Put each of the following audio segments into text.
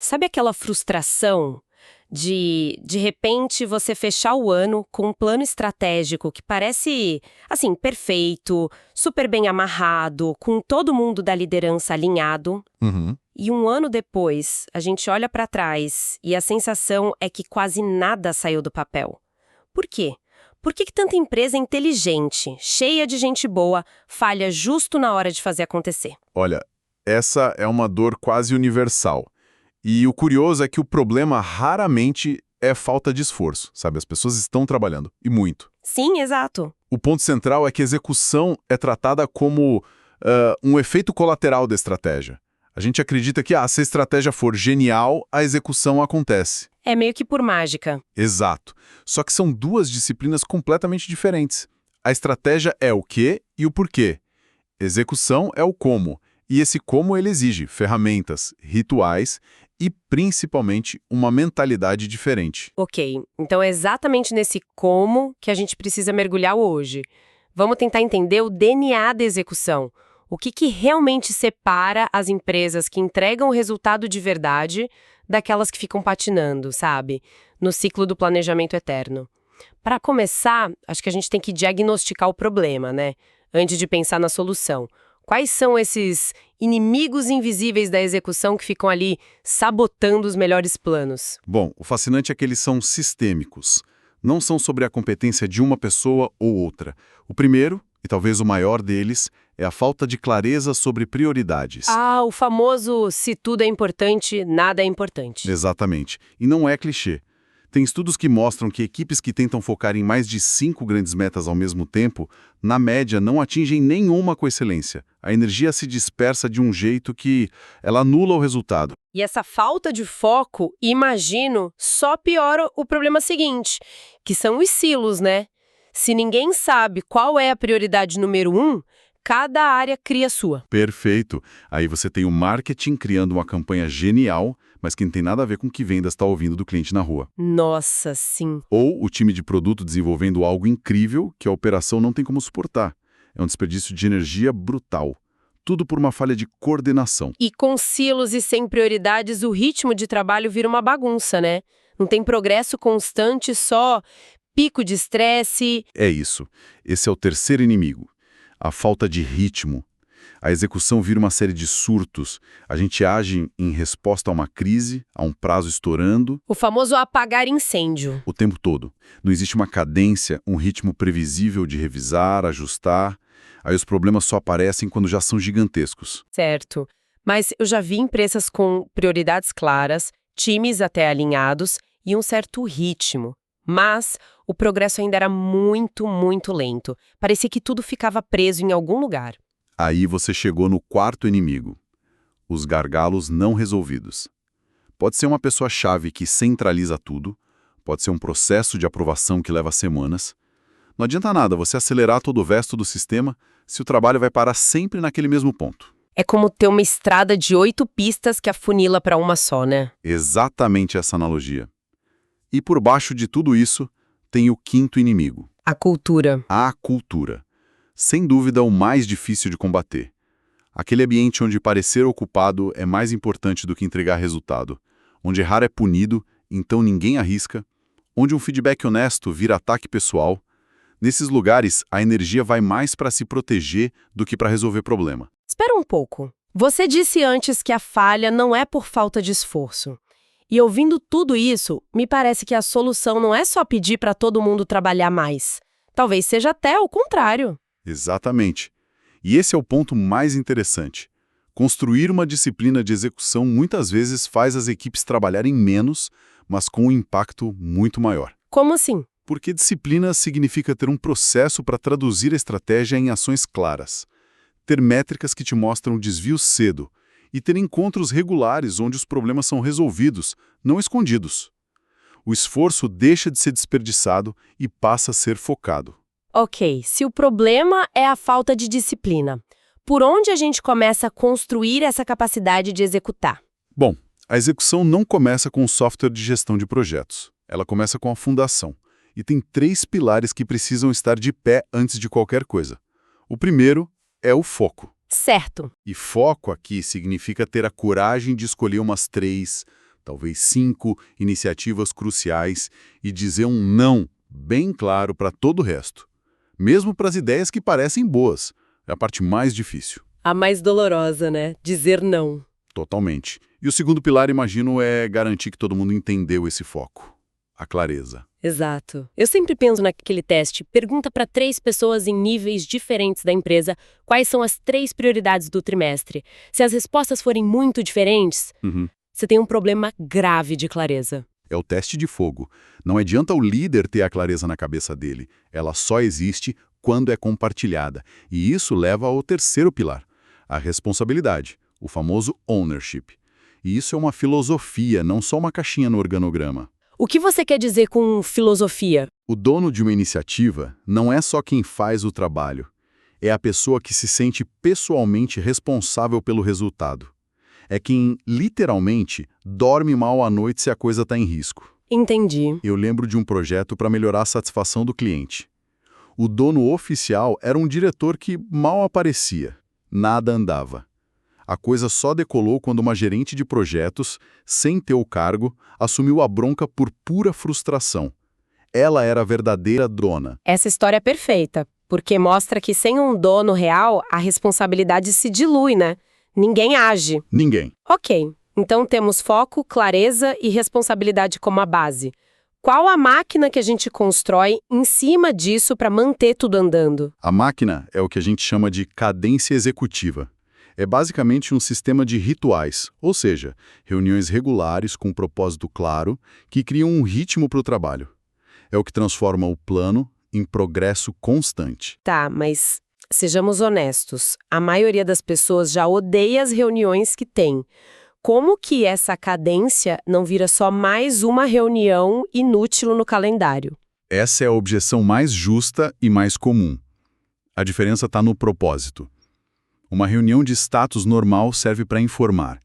Sabe aquela frustração de repente, você fechar o ano com um plano estratégico que parece, assim, perfeito, super bem amarrado, com todo mundo da liderança alinhado, Uhum. e um ano depois, a gente olha para trás e a sensação é que quase nada saiu do papel. Por quê? Por que tanta empresa inteligente, cheia de gente boa, falha justo na hora de fazer acontecer? Olha, essa é uma dor quase universal. E o curioso é que o problema raramente é falta de esforço, sabe? As pessoas estão trabalhando, e muito. Sim, exato. O ponto central é que a execução é tratada como um efeito colateral da estratégia. A gente acredita que, se a estratégia for genial, a execução acontece. É meio que por mágica. Exato. Só que são duas disciplinas completamente diferentes. A estratégia é o quê e o porquê. Execução é o como. E esse como ele exige ferramentas, rituais e, principalmente, uma mentalidade diferente. Ok, então é exatamente nesse como que a gente precisa mergulhar hoje. Vamos tentar entender o DNA da execução. O que realmente separa as empresas que entregam o resultado de verdade daquelas que ficam patinando, sabe? No ciclo do planejamento eterno. Para começar, acho que a gente tem que diagnosticar o problema, né? Antes de pensar na solução. Quais são esses inimigos invisíveis da execução que ficam ali sabotando os melhores planos? Bom, o fascinante é que eles são sistêmicos. Não são sobre a competência de uma pessoa ou outra. O primeiro, e talvez o maior deles, é a falta de clareza sobre prioridades. Ah, o famoso se tudo é importante, nada é importante. Exatamente. E não é clichê. Tem estudos que mostram que equipes que tentam focar em mais de 5 grandes metas ao mesmo tempo, na média, não atingem nenhuma com excelência. A energia se dispersa de um jeito que ela anula o resultado. E essa falta de foco, imagino, só piora o problema seguinte, que são os silos, né? Se ninguém sabe qual é a prioridade número 1, cada área cria a sua. Perfeito. Aí você tem o marketing criando uma campanha genial, mas que não tem nada a ver com o que vendas está ouvindo do cliente na rua. Nossa, sim. Ou o time de produto desenvolvendo algo incrível que a operação não tem como suportar. É um desperdício de energia brutal. Tudo por uma falha de coordenação. E com silos e sem prioridades, o ritmo de trabalho vira uma bagunça, né? Não tem progresso constante, só pico de estresse. É isso. Esse é o terceiro inimigo. A falta de ritmo. A execução vira uma série de surtos. A gente age em resposta a uma crise, a um prazo estourando. O famoso apagar incêndio. O tempo todo. Não existe uma cadência, um ritmo previsível de revisar, ajustar. Aí os problemas só aparecem quando já são gigantescos. Certo. Mas eu já vi empresas com prioridades claras, times até alinhados e um certo ritmo. Mas o progresso ainda era muito, muito lento. Parecia que tudo ficava preso em algum lugar. Aí você chegou no quarto inimigo. Os gargalos não resolvidos. Pode ser uma pessoa-chave que centraliza tudo, pode ser um processo de aprovação que leva semanas. Não adianta nada você acelerar todo o resto do sistema se o trabalho vai parar sempre naquele mesmo ponto. É como ter uma estrada de 8 pistas que afunila para uma só, né? Exatamente essa analogia. E por baixo de tudo isso, tem o quinto inimigo. A cultura. A cultura. Sem dúvida o mais difícil de combater. Aquele ambiente onde parecer ocupado é mais importante do que entregar resultado. Onde errar é punido, então ninguém arrisca. Onde um feedback honesto vira ataque pessoal. Nesses lugares, a energia vai mais para se proteger do que para resolver problema. Espera um pouco. Você disse antes que a falha não é por falta de esforço. E ouvindo tudo isso, me parece que a solução não é só pedir para todo mundo trabalhar mais. Talvez seja até o contrário. Exatamente. E esse é o ponto mais interessante. Construir uma disciplina de execução muitas vezes faz as equipes trabalharem menos, mas com um impacto muito maior. Como assim? Porque disciplina significa ter um processo para traduzir a estratégia em ações claras, ter métricas que te mostram desvios cedo e ter encontros regulares onde os problemas são resolvidos, não escondidos. O esforço deixa de ser desperdiçado e passa a ser focado. Ok, se o problema é a falta de disciplina, por onde a gente começa a construir essa capacidade de executar? Bom, a execução não começa com o software de gestão de projetos. Ela começa com a fundação. E tem 3 pilares que precisam estar de pé antes de qualquer coisa. O primeiro é o foco. Certo. E foco aqui significa ter a coragem de escolher umas 3, talvez 5 iniciativas cruciais e dizer um não bem claro para todo o resto. Mesmo para as ideias que parecem boas. É a parte mais difícil. A mais dolorosa, né? Dizer não. Totalmente. E o segundo pilar, imagino, é garantir que todo mundo entendeu esse foco. A clareza. Exato. Eu sempre penso naquele teste. Pergunta para 3 pessoas em níveis diferentes da empresa quais são as 3 prioridades do trimestre. Se as respostas forem muito diferentes, você tem um problema grave de clareza. É o teste de fogo. Não adianta o líder ter a clareza na cabeça dele. Ela só existe quando é compartilhada. E isso leva ao terceiro pilar, a responsabilidade, o famoso ownership. E isso é uma filosofia, não só uma caixinha no organograma. O que você quer dizer com filosofia? O dono de uma iniciativa não é só quem faz o trabalho. É a pessoa que se sente pessoalmente responsável pelo resultado. É quem, literalmente, dorme mal à noite se a coisa está em risco. Entendi. Eu lembro de um projeto para melhorar a satisfação do cliente. O dono oficial era um diretor que mal aparecia. Nada andava. A coisa só decolou quando uma gerente de projetos, sem ter o cargo, assumiu a bronca por pura frustração. Ela era a verdadeira dona. Essa história é perfeita, porque mostra que sem um dono real, a responsabilidade se dilui, né? Ninguém age. Ninguém. Ok, então temos foco, clareza e responsabilidade como a base. Qual a máquina que a gente constrói em cima disso para manter tudo andando? A máquina é o que a gente chama de cadência executiva. É basicamente um sistema de rituais, ou seja, reuniões regulares com um propósito claro que criam um ritmo para o trabalho. É o que transforma o plano em progresso constante. Tá, mas sejamos honestos, a maioria das pessoas já odeia as reuniões que tem. Como que essa cadência não vira só mais uma reunião inútil no calendário? Essa é a objeção mais justa e mais comum. A diferença está no propósito. Uma reunião de status normal serve para informar.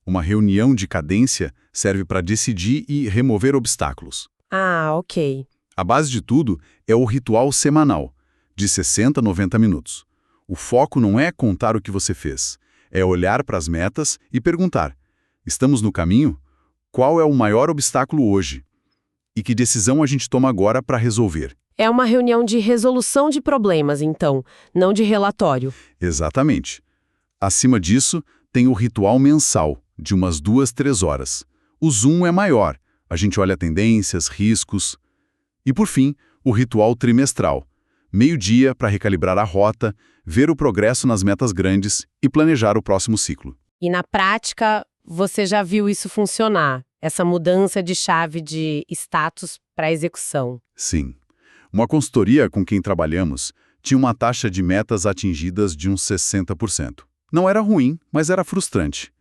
Uma reunião de cadência serve para decidir e remover obstáculos. Ah, ok. A base de tudo é o ritual semanal, de 60 a 90 minutos. O foco não é contar o que você fez, é olhar para as metas e perguntar: estamos no caminho? Qual é o maior obstáculo hoje? E que decisão a gente toma agora para resolver? É uma reunião de resolução de problemas, então, não de relatório. Exatamente. Acima disso, tem o ritual mensal, de umas 2, 3 horas. O zoom é maior, a gente olha tendências, riscos. E por fim, o ritual trimestral. Meio-dia para recalibrar a rota, ver o progresso nas metas grandes e planejar o próximo ciclo. E na prática, você já viu isso funcionar, essa mudança de chave de status para execução? Sim. Uma consultoria com quem trabalhamos tinha uma taxa de metas atingidas de uns 60%. Não era ruim, mas era frustrante.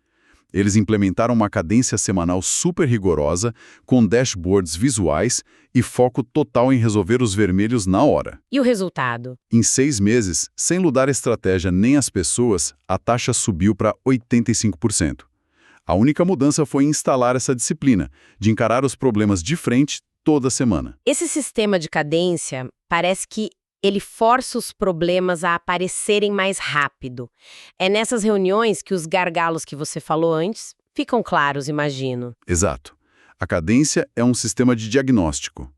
Eles implementaram uma cadência semanal super rigorosa, com dashboards visuais e foco total em resolver os vermelhos na hora. E o resultado? Em 6 meses, sem mudar a estratégia nem as pessoas, a taxa subiu para 85%. A única mudança foi instalar essa disciplina, de encarar os problemas de frente toda semana. Esse sistema de cadência parece que ele força os problemas a aparecerem mais rápido. É nessas reuniões que os gargalos que você falou antes ficam claros, imagino. Exato. A cadência é um sistema de diagnóstico.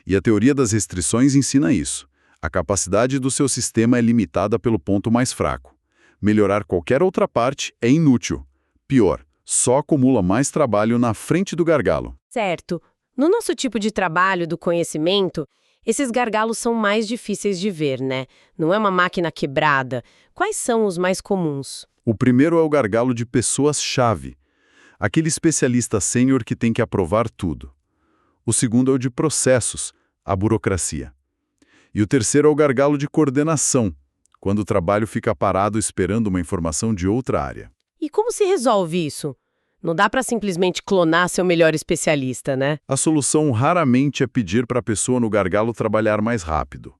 E a teoria das restrições ensina isso. A capacidade do seu sistema é limitada pelo ponto mais fraco. Melhorar qualquer outra parte é inútil. Pior, só acumula mais trabalho na frente do gargalo. Certo. No nosso tipo de trabalho do conhecimento, esses gargalos são mais difíceis de ver, né? Não é uma máquina quebrada. Quais são os mais comuns? O primeiro é o gargalo de pessoas-chave. Aquele especialista sênior que tem que aprovar tudo. O segundo é o de processos, a burocracia. E o terceiro é o gargalo de coordenação, quando o trabalho fica parado esperando uma informação de outra área. E como se resolve isso? Não dá para simplesmente clonar seu melhor especialista, né? A solução raramente é pedir para a pessoa no gargalo trabalhar mais rápido.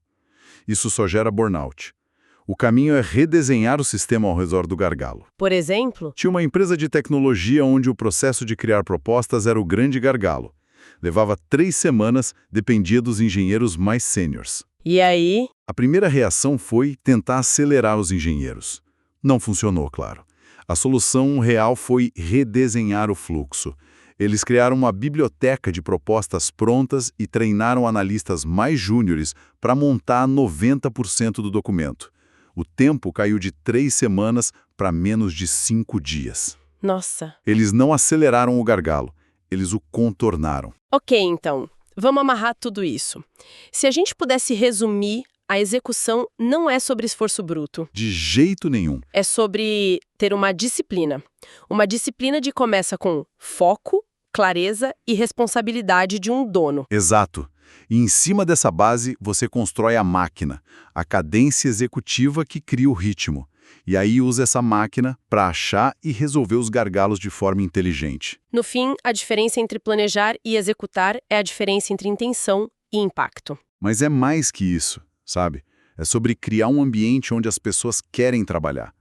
Isso só gera burnout. O caminho é redesenhar o sistema ao redor do gargalo. Por exemplo? Tinha uma empresa de tecnologia onde o processo de criar propostas era o grande gargalo. Levava 3 semanas, dependia dos engenheiros mais sêniors. E aí? A primeira reação foi tentar acelerar os engenheiros. Não funcionou, claro. A solução real foi redesenhar o fluxo. Eles criaram uma biblioteca de propostas prontas e treinaram analistas mais júniores para montar 90% do documento. O tempo caiu de 3 semanas para menos de 5 dias. Nossa. Eles não aceleraram o gargalo, eles o contornaram. Ok, então, vamos amarrar tudo isso. Se a gente pudesse resumir, a execução não é sobre esforço bruto. De jeito nenhum. É sobre ter uma disciplina. Uma disciplina que começa com foco, clareza e responsabilidade de um dono. Exato. E em cima dessa base, você constrói a máquina, a cadência executiva que cria o ritmo. E aí usa essa máquina para achar e resolver os gargalos de forma inteligente. No fim, a diferença entre planejar e executar é a diferença entre intenção e impacto. Mas é mais que isso, sabe? É sobre criar um ambiente onde as pessoas querem trabalhar,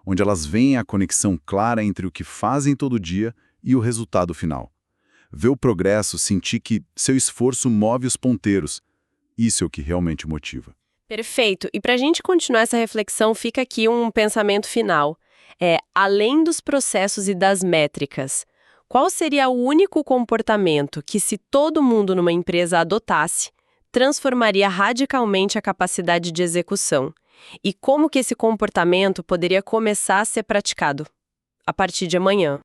onde elas veem a conexão clara entre o que fazem todo dia e o resultado final. Ver o progresso, sentir que seu esforço move os ponteiros. Isso é o que realmente motiva. Perfeito. E para a gente continuar essa reflexão, fica aqui um pensamento final. Além dos processos e das métricas, qual seria o único comportamento que, se todo mundo numa empresa adotasse, transformaria radicalmente a capacidade de execução? E como que esse comportamento poderia começar a ser praticado a partir de amanhã?